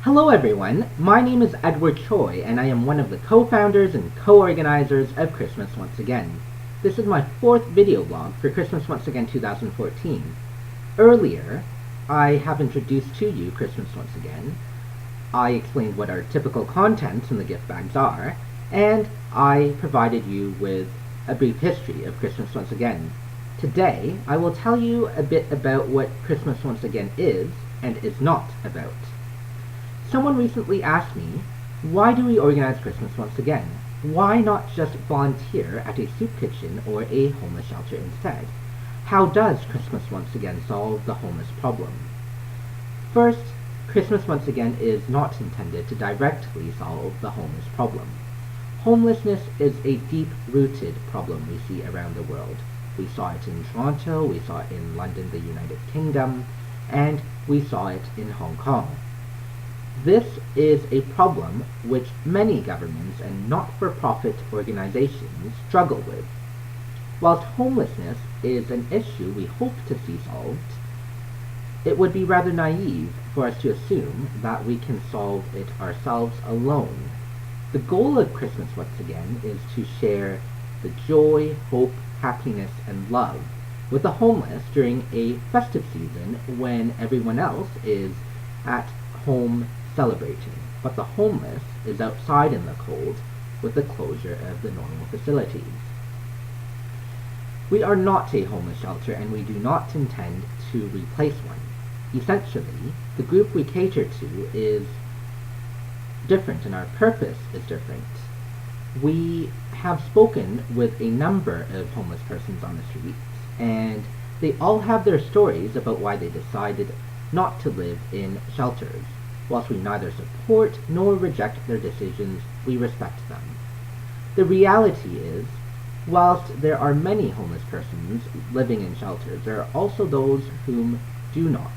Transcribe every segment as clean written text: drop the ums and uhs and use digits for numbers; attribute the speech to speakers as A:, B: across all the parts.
A: Hello everyone, my name is Edward Choi and I am one of the co-founders and co-organizers of Christmas Once Again. This is my fourth video blog for Christmas Once Again 2014. Earlier, I have introduced to you Christmas Once Again. I explained what our typical contents in the gift bags are, and I provided you with a brief history of Christmas Once Again. Today, I will tell you a bit about what Christmas Once Again is and is not about. Someone recently asked me, why do we organize Christmas Once Again? Why not just volunteer at a soup kitchen or a homeless shelter instead? How does Christmas Once Again solve the homeless problem? First, Christmas Once Again is not intended to directly solve the homeless problem. Homelessness is a deep-rooted problem we see around the world. We saw it in Toronto, we saw it in London, the United Kingdom, and we saw it in Hong Kong. This is a problem which many governments and not-for-profit organizations struggle with. Whilst homelessness is an issue we hope to see solved, it would be rather naive for us to assume that we can solve it ourselves alone. The goal of Christmas Once Again is to share the joy, hope, happiness, and love with the homeless during a festive season when everyone else is at home celebrating, but the homeless is outside in the cold with the closure of the normal facilities. We are not a homeless shelter and we do not intend to replace one. Essentially, the group we cater to is different and our purpose is different. We have spoken with a number of homeless persons on the streets and they all have their stories about why they decided not to live in shelters. Whilst we neither support nor reject their decisions, we respect them. The reality is, whilst there are many homeless persons living in shelters, there are also those whom do not,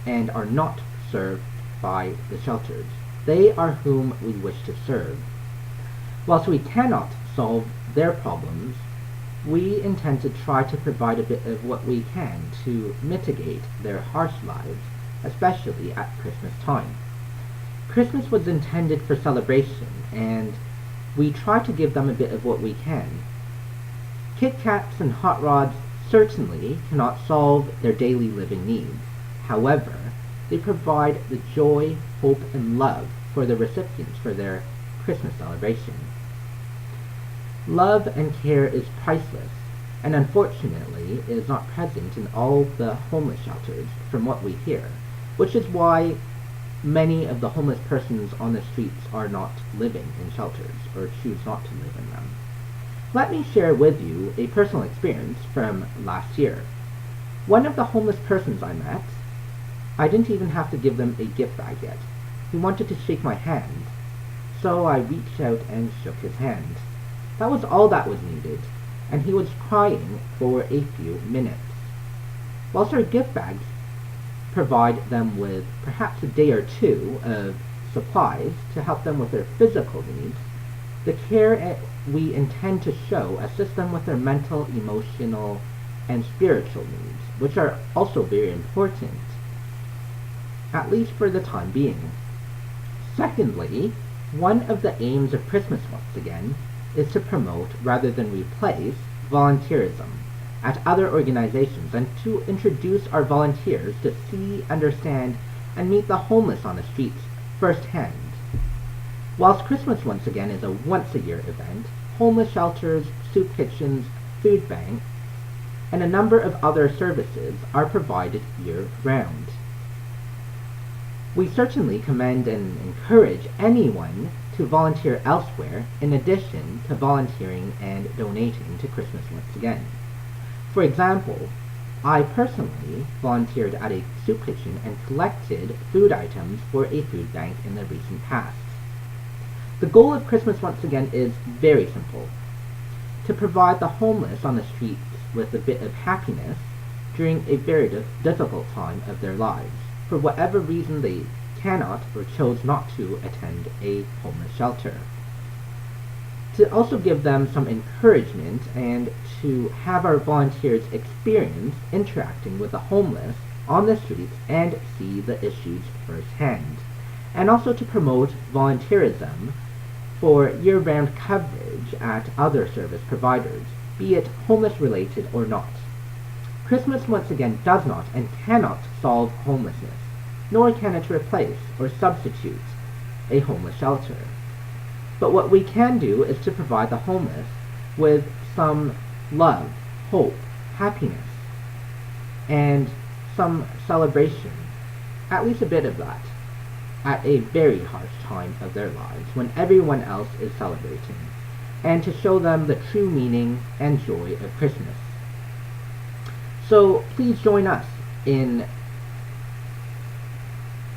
A: and are not served by the shelters. They are whom we wish to serve. Whilst we cannot solve their problems, we intend to try to provide a bit of what we can to mitigate their harsh lives, especially at Christmas time. Christmas was intended for celebration, and we try to give them a bit of what we can. Kit Kats and Hot Rods certainly cannot solve their daily living needs. However, they provide the joy, hope, and love for the recipients for their Christmas celebration. Love and care is priceless, and unfortunately is not present in all the homeless shelters from what we hear, which is why many of the homeless persons on the streets are not living in shelters or choose not to live in them. Let me share with you a personal experience from last year. One of the homeless persons I met, I didn't even have to give them a gift bag yet. He wanted to shake my hand, so I reached out and shook his hand. That was all that was needed, and he was crying for a few minutes. Whilst our gift bags provide them with perhaps a day or two of supplies to help them with their physical needs, the care we intend to show assists them with their mental, emotional, and spiritual needs, which are also very important, at least for the time being. Secondly, one of the aims of Christmas Once Again is to promote rather than replace volunteerism at other organizations and to introduce our volunteers to see, understand, and meet the homeless on the streets firsthand. Whilst Christmas Once Again is a once-a-year event, homeless shelters, soup kitchens, food banks, and a number of other services are provided year-round. We certainly commend and encourage anyone to volunteer elsewhere in addition to volunteering and donating to Christmas Once Again. For example, I personally volunteered at a soup kitchen and collected food items for a food bank in the recent past. The goal of Christmas Once Again is very simple: to provide the homeless on the streets with a bit of happiness during a very difficult time of their lives, for whatever reason they cannot or chose not to attend a homeless shelter. To also give them some encouragement and to have our volunteers experience interacting with the homeless on the streets and see the issues firsthand. and also to promote volunteerism for year-round coverage at other service providers, be it homeless-related or not. Christmas once again does not and cannot solve homelessness, nor can it replace or substitute a homeless shelter. But what we can do is to provide the homeless with some love, hope, happiness, and some celebration, at least a bit of that, at a very harsh time of their lives when everyone else is celebrating, and to show them the true meaning and joy of Christmas. So please join us in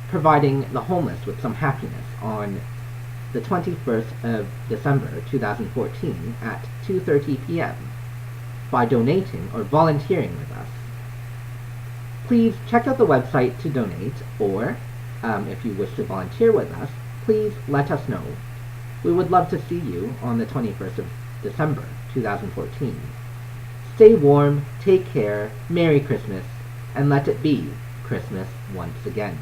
A: providing the homeless with some happiness on the 21st of December 2014 at 2:30 p.m. by donating or volunteering with us. Please check out the website to donate, or if you wish to volunteer with us, please let us know. We would love to see you on the 21st of December 2014. Stay warm, take care, Merry Christmas, and let it be Christmas once again.